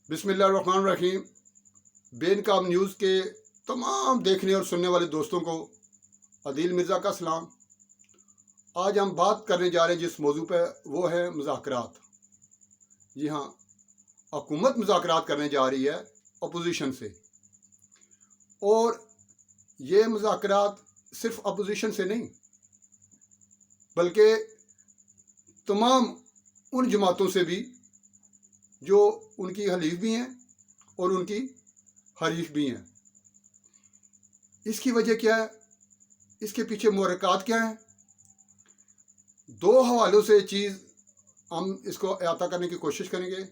بسم اللہ الرحمن الرحیم۔ بے نقاب نیوز کے تمام دیکھنے اور سننے والے دوستوں کو عدیل مرزا کا سلام۔ آج ہم بات کرنے جا رہے ہیں جس موضوع پہ، وہ ہے مذاکرات۔ جی ہاں، حکومت مذاکرات کرنے جا رہی ہے اپوزیشن سے، اور یہ مذاکرات صرف اپوزیشن سے نہیں بلکہ تمام ان جماعتوں سے بھی جو ان کی حلیف بھی ہیں اور ان کی حریف بھی ہیں۔ اس کی وجہ کیا ہے؟ اس کے پیچھے محرکات کیا ہیں؟ دو حوالوں سے چیز ہم اس کو احاطہ کرنے کی کوشش کریں گے،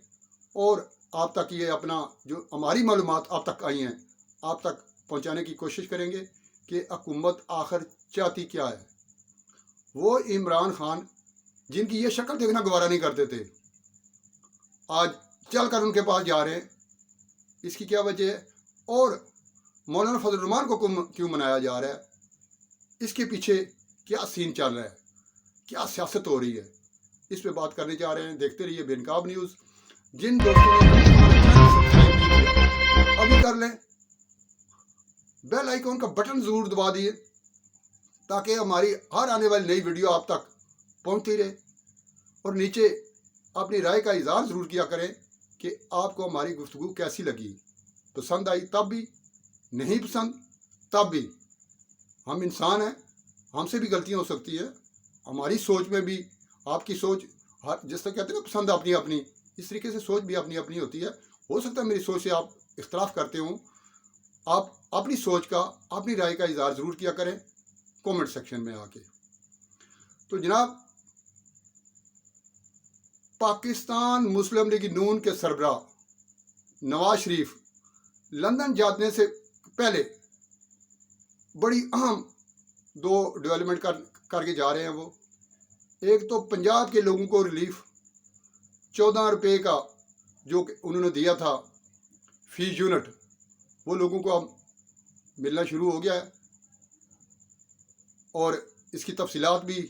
اور آپ تک یہ اپنا جو ہماری معلومات آپ تک آئی ہیں آپ تک پہنچانے کی کوشش کریں گے کہ حکومت آخر چاہتی کیا ہے۔ وہ عمران خان جن کی یہ شکل دیکھنا گوارا نہیں کرتے تھے، آج چل کر ان کے پاس جا رہے ہیں۔ اس کی کیا وجہ ہے؟ اور مولانا فضل الرحمان کو کیوں منایا جا رہا ہے؟ اس کے پیچھے کیا سین چل رہا ہے؟ کیا سیاست ہو رہی ہے؟ اس پہ بات کرنے جا رہے ہیں۔ دیکھتے رہیے بے نقاب نیوز۔ جن دوستوں نے سبسکرائب نہیں کیا ابھی کر لیں، بیل آئیکن کا بٹن ضرور دبا دیے تاکہ ہماری ہر آنے والی نئی ویڈیو آپ تک پہنچتی رہے، اور نیچے اپنی رائے کا اظہار ضرور کیا کریں کہ آپ کو ہماری گفتگو کیسی لگی۔ پسند آئی تب بھی، نہیں پسند تب بھی۔ ہم انسان ہیں، ہم سے بھی غلطیاں ہو سکتی ہے۔ ہماری سوچ میں بھی، آپ کی سوچ جس طرح کہتے ہیں نا پسند اپنی اپنی، اس طریقے سے سوچ بھی اپنی اپنی ہوتی ہے۔ ہو سکتا ہے میری سوچ سے آپ اختلاف کرتے ہوں۔ آپ اپنی سوچ کا، اپنی رائے کا اظہار ضرور کیا کریں کومنٹ سیکشن میں آ کے۔ تو جناب، پاکستان مسلم لیگ نون کے سربراہ نواز شریف لندن جانے سے پہلے بڑی اہم دو ڈیولپمنٹ کر کے جا رہے ہیں۔ وہ ایک تو پنجاب کے لوگوں کو ریلیف 14 روپے کا جو انہوں نے دیا تھا فی یونٹ، وہ لوگوں کو اب ملنا شروع ہو گیا ہے، اور اس کی تفصیلات بھی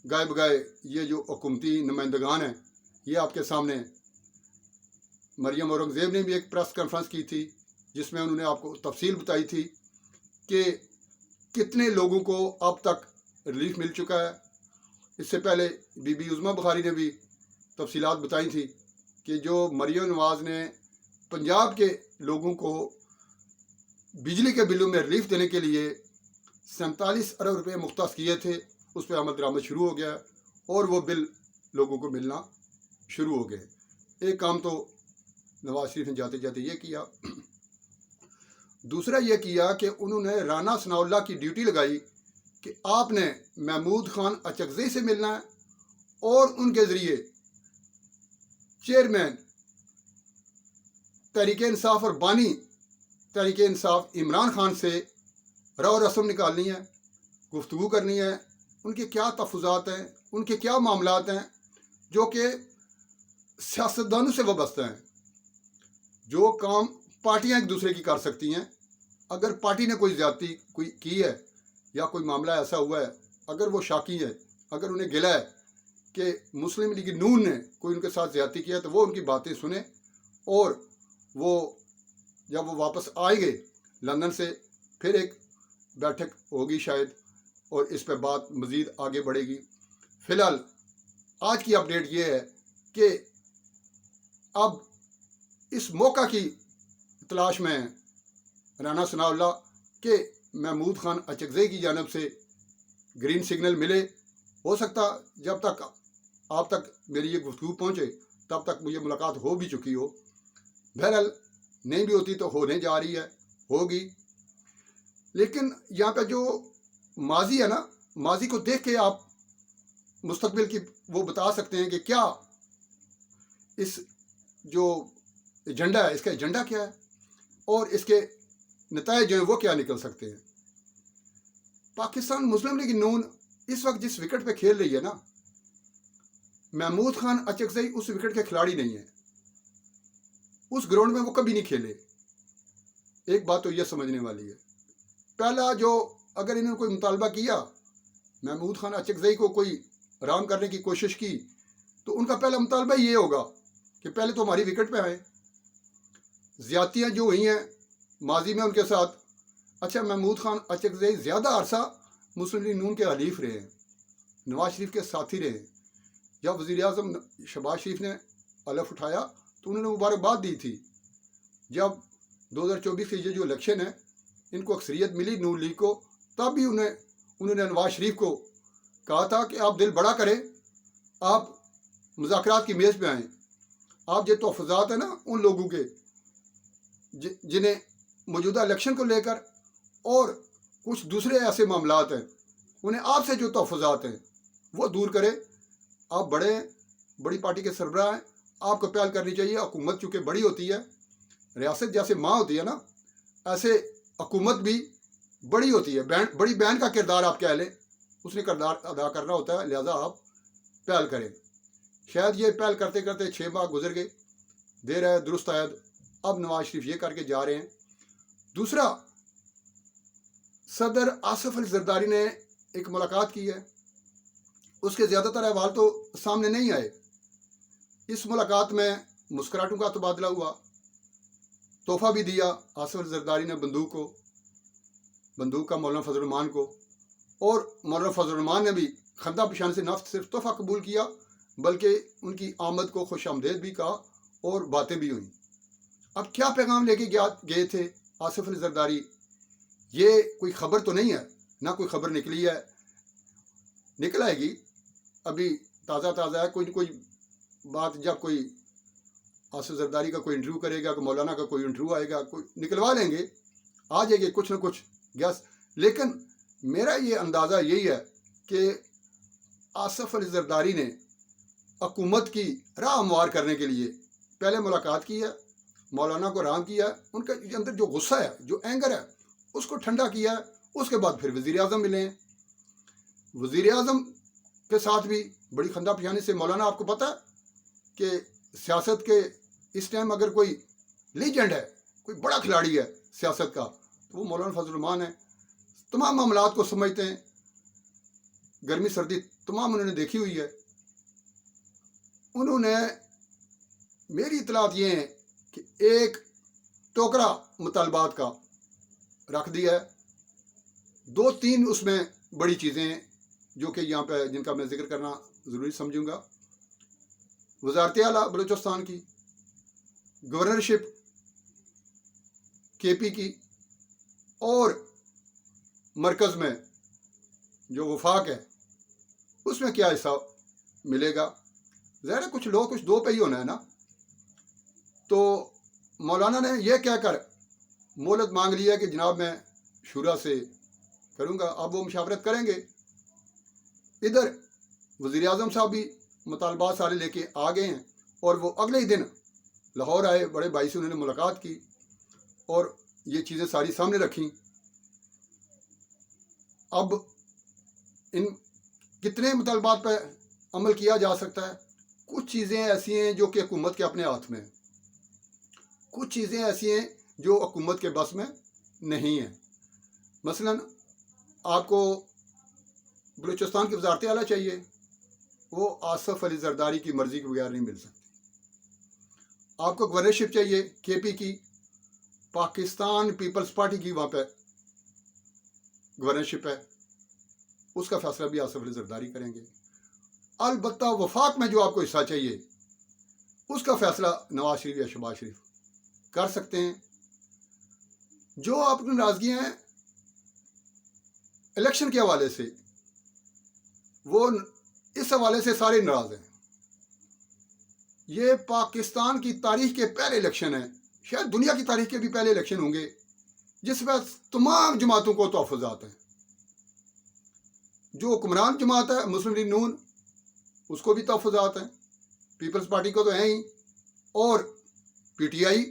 گائے بگائے یہ جو حکومتی نمائندگان ہیں، یہ آپ کے سامنے۔ مریم اورنگزیب نے بھی ایک پریس کانفرنس کی تھی جس میں انہوں نے آپ کو تفصیل بتائی تھی کہ کتنے لوگوں کو اب تک ریلیف مل چکا ہے۔ اس سے پہلے بی بی عظمیٰ بخاری نے بھی تفصیلات بتائی تھی کہ جو مریم نواز نے پنجاب کے لوگوں کو بجلی کے بلوں میں ریلیف دینے کے لیے 47 ارب روپے مختص کیے تھے، اس پہ عمل درآمد شروع ہو گیا، اور وہ بل لوگوں کو ملنا شروع ہو گئے۔ ایک کام تو نواز شریف نے جاتے جاتے یہ کیا۔ دوسرا یہ کیا کہ انہوں نے رانا ثناء اللہ کی ڈیوٹی لگائی کہ آپ نے محمود خان اچکزئی سے ملنا ہے، اور ان کے ذریعے چیئرمین تحریک انصاف اور بانی تحریک انصاف عمران خان سے رو رسم نکالنی ہے، گفتگو کرنی ہے، ان کے کیا تحفظات ہیں، ان کے کیا معاملات ہیں جو کہ سیاستدانوں سے وابستہ ہیں۔ جو کام پارٹیاں ایک دوسرے کی کر سکتی ہیں، اگر پارٹی نے کوئی زیادتی کی ہے یا کوئی معاملہ ایسا ہوا ہے، اگر وہ شاکی ہے، اگر انہیں گلا ہے کہ مسلم لیگ نون نے کوئی ان کے ساتھ زیادتی کیا ہے، تو وہ ان کی باتیں سنیں، اور وہ جب وہ واپس آئیں گے لندن سے، پھر ایک بیٹھک ہوگی شاید، اور اس پہ بات مزید آگے بڑھے گی۔ فی الحال آج کی اپڈیٹ یہ ہے کہ اب اس موقع کی تلاش میں رانا ثناء اللہ کہ محمود خان اچکزئی کی جانب سے گرین سگنل ملے۔ ہو سکتا جب تک آپ تک میری یہ گفتگو پہنچے تب تک مجھے ملاقات ہو بھی چکی ہو۔ بہرحال نہیں بھی ہوتی تو ہونے جا رہی ہے، ہوگی۔ لیکن یہاں پہ جو ماضی ہے نا، ماضی کو دیکھ کے آپ مستقبل کی وہ بتا سکتے ہیں کہ کیا اس جو ایجنڈا ہے، اس کا ایجنڈا کیا ہے، اور اس کے نتائج جو ہیں وہ کیا نکل سکتے ہیں۔ پاکستان مسلم لیگ نون اس وقت جس وکٹ پہ کھیل رہی ہے نا، محمود خان اچکزئی اس وکٹ کے کھلاڑی نہیں ہیں۔ اس گراؤنڈ میں وہ کبھی نہیں کھیلے۔ ایک بات تو یہ سمجھنے والی ہے، پہلا جو اگر انہوں نے کوئی مطالبہ کیا، محمود خان اچکزئی کو کوئی آرام کرنے کی کوشش کی، تو ان کا پہلا مطالبہ یہ ہوگا کہ پہلے تو ہماری وکٹ پہ آئے۔ ज़्यादतियाँ जो हुई हैं माजी में उनके साथ, अच्छा महमूद खान अचकज़ई ज़्यादा अरसा मुस्लिम लीग नून के हलीफ रहे, नवाज शरीफ के साथी रहे। जब वज़ीर आज़म शहबाज शरीफ ने हलफ उठाया तो उन्होंने मुबारकबाद दी थी। जब 2024 के ये जो इलेक्शन है इनको अक्सरियत मिली नून लीग को, तब भी उन्होंने नवाज शरीफ को कहा था कि आप दिल बड़ा करें, आप मुज़ाकरात की मेज़ पे आएँ। आप ये तोहफ़ात हैं ना उन लोगों के जिन्हें मौजूदा इलेक्शन को लेकर और कुछ दूसरे ऐसे मामलात हैं, उन्हें आपसे जो तोहफ़ात हैं वो दूर करें। आप बड़ी पार्टी के सरबराह हैं, आपको पहल करनी चाहिए। हुकूमत चूँकि बड़ी होती है, रियासत जैसे माँ होती है ना, ऐसे हुकूमत भी बड़ी होती है। बड़ी बहन का किरदार आप कह लें, उसने किरदार अदा करना होता है, लिहाजा आप पहल करें। शायद ये पहल करते करते 6 माह गुजर गए, देर है दुरुस्त आयद। अब नवाज शरीफ ये करके जा रहे हैं। दूसरा, सदर आसिफ अली जरदारी ने एक मुलाकात की है, उसके ज़्यादातर अहवाल तो सामने नहीं आए। इस मुलाकात में मुस्कुराहटों का तबादला हुआ, तोहफा भी दिया आसिफ अली जरदारी ने बंदूक का मौलाना फजल रहमान को, और मौलाना फजल रहमान ने भी खंदा पेशानी से न सिर्फ तोहफा कबूल किया बल्कि उनकी आमद को खुश आमदेद भी कहा और बातें भी हुई। अब क्या पैगाम लेके गए थे आसिफ अली जरदारी, ये कोई खबर तो नहीं है, ना कोई खबर निकली है, निकल आएगी, अभी ताज़ा है। कोई बात जब कोई आसिफ जरदारी का कोई इंटरव्यू करेगा, कोई मौलाना का कोई इंटरव्यू आएगा, कोई निकलवा लेंगे, आ जाएंगे कुछ ना कुछ गैस। लेकिन मेरा ये अंदाज़ा यही है कि आसिफ अली जरदारी ने हुकूमत की राह हमवार करने के लिए पहले मुलाकात की है, मौलाना को राम किया है, उनके अंदर जो गुस्सा है, जो एंगर है, उसको ठंडा किया है। उसके बाद फिर वज़ीर आज़म मिले हैं। वज़ीर आज़म के साथ भी बड़ी खंदा पेशानी से, मौलाना आपको पता है कि सियासत के इस टाइम अगर कोई लीजेंड है, कोई बड़ा खिलाड़ी है सियासत का, तो वो मौलाना फजल रहमान है। तमाम मामलात को समझते हैं, गर्मी सर्दी तमाम उन्होंने देखी हुई है। उन्होंने, मेरी इतलात ये हैं कि एक टोकरा मुतालबात का रख दिया है। 2-3 उसमें बड़ी चीज़ें हैं जो कि यहाँ पे जिनका मैं जिक्र करना ज़रूरी समझूंगा। वज़ारत आला बलूचिस्तान की, गवर्नरशिप KP की, और मरकज़ में जो वफाक है उसमें क्या हिस्सा मिलेगा। ज़ाहिर है कुछ लोग कुछ दो पे ही होना है ना। तो मौलाना ने यह कहकर मोहलत मांग लिया कि जनाब मैं शूरा से करूँगा, अब वो मुशावरत करेंगे। इधर वज़ीर आज़म साहब भी मुतालबात सारे लेके आ गए हैं और वो अगले ही दिन लाहौर आए, बड़े भाई से उन्होंने मुलाकात की और ये चीज़ें सारी सामने रखी। अब इन कितने मुतालबात पर अमल किया जा सकता है? कुछ चीज़ें ऐसी हैं जो कि हुकूमत के अपने हाथ में, कुछ चीज़ें ऐसी हैं जो हुकूमत के बस में नहीं है। मसलन आपको बलूचिस्तान की वज़ारत आला चाहिए, वो आसिफ अली जरदारी की मर्ज़ी के बगैर नहीं मिल सकती। आपको गवर्नरशिप चाहिए KP की, पाकिस्तान पीपल्स पार्टी की वहाँ पे गवर्नरशिप है, उसका फैसला भी आसिफ अली जरदारी करेंगे। अलबत्ता वफाक में जो आपको हिस्सा चाहिए उसका फैसला नवाज शरीफ या शहबाज शरीफ कर सकते हैं। जो आपकी नाराज़गियाँ हैं इलेक्शन के हवाले से, वो इस हवाले से सारे नाराज़ हैं। ये पाकिस्तान की तारीख के पहले इलेक्शन है, शायद दुनिया की तारीख के भी पहले इलेक्शन होंगे जिसमें तमाम जमातों को तोहफ़ात हैं। जो हुक्मरान जमात है मुस्लिम लीग नून, उसको भी तोहफ़ात हैं, पीपल्स पार्टी को तो हैं ही, और PTI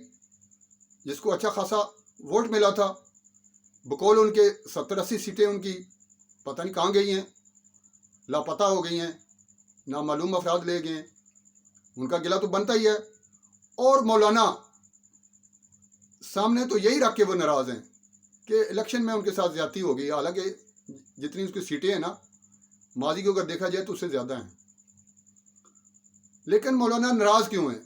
जिसको अच्छा खासा वोट मिला था, बकौल उनके 70-80 सीटें उनकी पता नहीं कहाँ गई हैं, लापता हो गई हैं, नामालूम अफराद ले गए हैं। उनका गिला तो बनता ही है। और मौलाना सामने तो यही रख के वो नाराज़ हैं कि इलेक्शन में उनके साथ ज़्यादती हो गई, हालांकि जितनी उसकी सीटें हैं ना माजी को अगर देखा जाए तो उससे ज़्यादा हैं। लेकिन मौलाना नाराज़ क्यों हैं?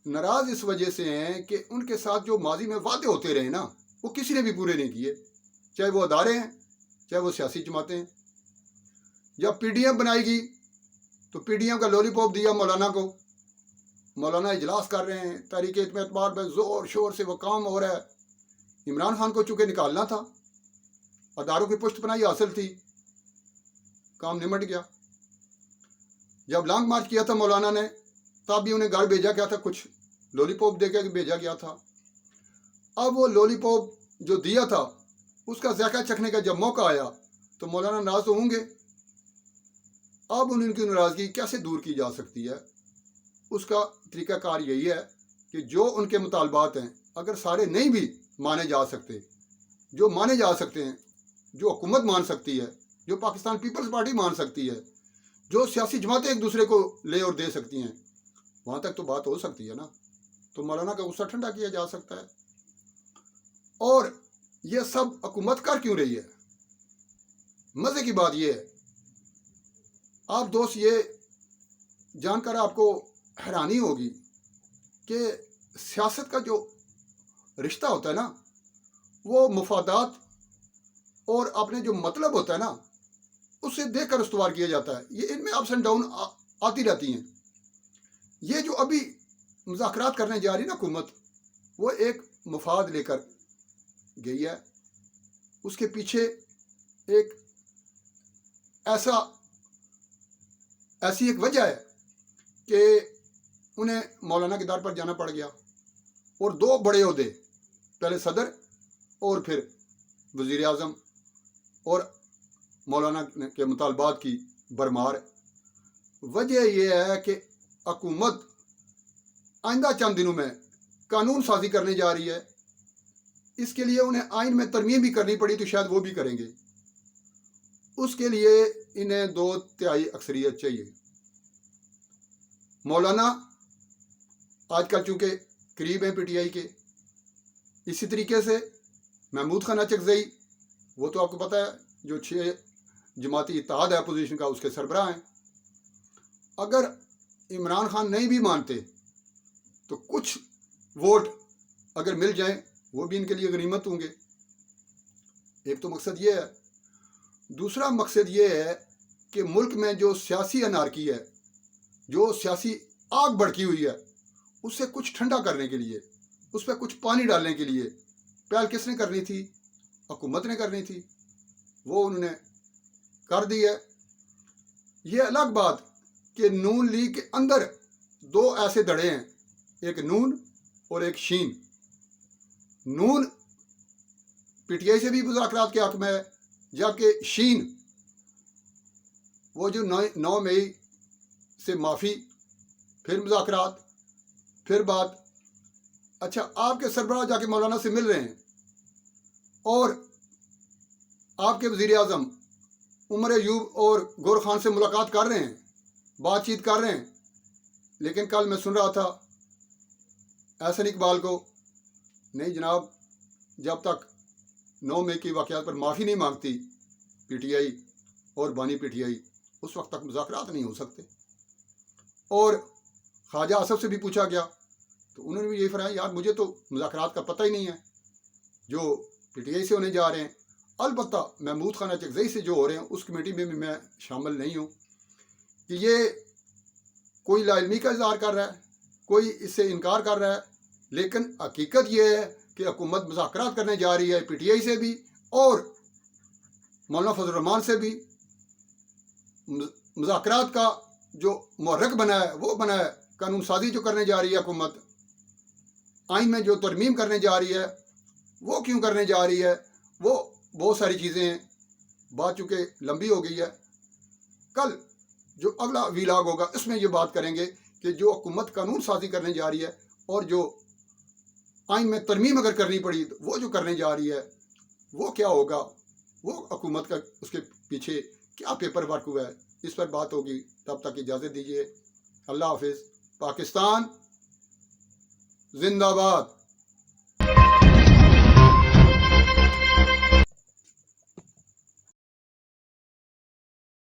नाराज इस वजह से हैं कि उनके साथ जो माजी में वादे होते रहे ना, वो किसी ने भी पूरे नहीं किए, चाहे वो अदारे हैं, चाहे वो सियासी जमातें हैं। जब पीडीएम बनाएगी तो पीडीएम का लॉलीपॉप दिया मौलाना को, मौलाना इजलास कर रहे हैं, तहरीक एतमाद में ज़ोर शोर से वो काम हो रहा है। इमरान खान को चूँकि निकालना था, अदारों की पुष्टपनाही हासिल थी, काम निमट गया। जब लॉन्ग मार्च किया था मौलाना ने, तब भी उन्हें घर भेजा गया था, कुछ लॉलीपॉप दे के भेजा गया था। अब वो लॉलीपॉप जो दिया था उसका जायका चखने का जब मौका आया तो मौलाना नाराज तो होंगे। अब उनकी नाराज़गी कैसे दूर की जा सकती है? उसका तरीक़ाकार यही है कि जो उनके मुतालबात हैं, अगर सारे नहीं भी माने जा सकते, जो माने जा सकते हैं, जो हुकूमत मान सकती है, जो पाकिस्तान पीपल्स पार्टी मान सकती है, जो सियासी जमातें एक दूसरे को ले और दे सकती हैं, वहाँ तक तो बात हो सकती है ना। तो मौलाना का गुस्सा ठंडा किया जा सकता है। और ये सब हुकूमत कर क्यों रही है? मज़े की बात ये है, आप दोस्त ये जानकर आपको हैरानी होगी कि सियासत का जो रिश्ता होता है ना, वो मुफादात और अपने जो मतलब होता है ना, उससे देखकर इस्तवार किया जाता है। ये इनमें अप्स एंड डाउन आती रहती हैं। ये जो अभी मुज़ाकरात करने जा रही ना हुकूमत, वो एक मुफाद लेकर गई है। उसके पीछे एक ऐसी एक वजह है कि उन्हें मौलाना के दर पर जाना पड़ गया और दो बड़े ओहदे, पहले सदर और फिर वज़ीर आज़म, और मौलाना के मुतालबात की भरमार। वजह यह है कि हुकूमत आइंदा चंद दिनों में कानून साजी करने जा रही है। इसके लिए उन्हें आइन में तरमीम भी करनी पड़ी तो शायद वो भी करेंगे। उसके लिए इन्हें 2/3 अक्सरियत चाहिए। मौलाना आजकल चूँकि करीब हैं पीटीआई के, इसी तरीके से महमूद खान अचकज़ई, वो तो आपको पता है जो 6 जमाती इत्तेहाद है अपोजिशन का, उसके सरबराह हैं। अगर इमरान खान नहीं भी मानते तो कुछ वोट अगर मिल जाएं, वो भी इनके लिए गनीमत होंगे। एक तो मकसद ये है। दूसरा मकसद ये है कि मुल्क में जो सियासी अनारकी है, जो सियासी आग भड़की हुई है, उससे कुछ ठंडा करने के लिए, उस पर कुछ पानी डालने के लिए पहल किसने करनी थी? हुकूमत ने करनी थी। वो उन्होंने कर दी है। ये अलग बात कि नून लीग के अंदर 2 ऐसे धड़े हैं, एक नून और एक शीन। नून पीटीआई से भी मुज़ाकरात के हक़ में है, जबकि शीन वो जो 9 मई से माफ़ी, फिर मुज़ाकरात, फिर बात। अच्छा, आपके सरबराह जाके मौलाना से मिल रहे हैं और आपके वज़ीर आज़म उमर अयूब और गौर खान से मुलाकात कर रहे हैं, बातचीत कर रहे हैं। लेकिन कल मैं सुन रहा था एहसन इकबाल को, नहीं जनाब, जब तक 9 मई की वाक़यात पर माफ़ी नहीं मांगती पीटीआई और बानी पीटीआई, उस वक्त तक मुज़ाकरात नहीं हो सकते। और ख्वाजा आसफ से भी पूछा गया तो उन्होंने भी यही फरमाया, यार मुझे तो मुज़ाकरात का पता ही नहीं है जो पीटीआई से होने जा रहे हैं। अलबत्ता महमूद खान अचकज़ई से जो हो रहे हैं उस कमेटी में भी मैं शामिल नहीं हूँ कि ये कोई लाइलमी का इज़हार कर रहा है, कोई इससे इनकार कर रहा है। लेकिन हकीकत ये है कि हुकूमत मुज़ाकरात करने जा रही है पीटीआई से भी और मौलाना फजल रहमान से भी। मुज़ाकरात का जो मुहर्रिक बना है वो बना है कानून साजी जो करने जा रही है हुकूमत, आइन में जो तरमीम करने जा रही है वो क्यों करने जा रही है, वो बहुत सारी चीज़ें हैं। बात चूँकि लंबी हो गई है, कल जो अगला वीलाग होगा इसमें ये बात करेंगे कि जो हुकूमत कानून साजी करने जा रही है और जो आइन में तरमीम अगर करनी पड़ी तो वो जो करने जा रही है वो क्या होगा, वो हुकूमत का उसके पीछे क्या पेपर वर्क हुआ है, इस पर बात होगी। तब तक इजाज़त दीजिए। अल्लाह हाफिज़। पाकिस्तान जिंदाबाद।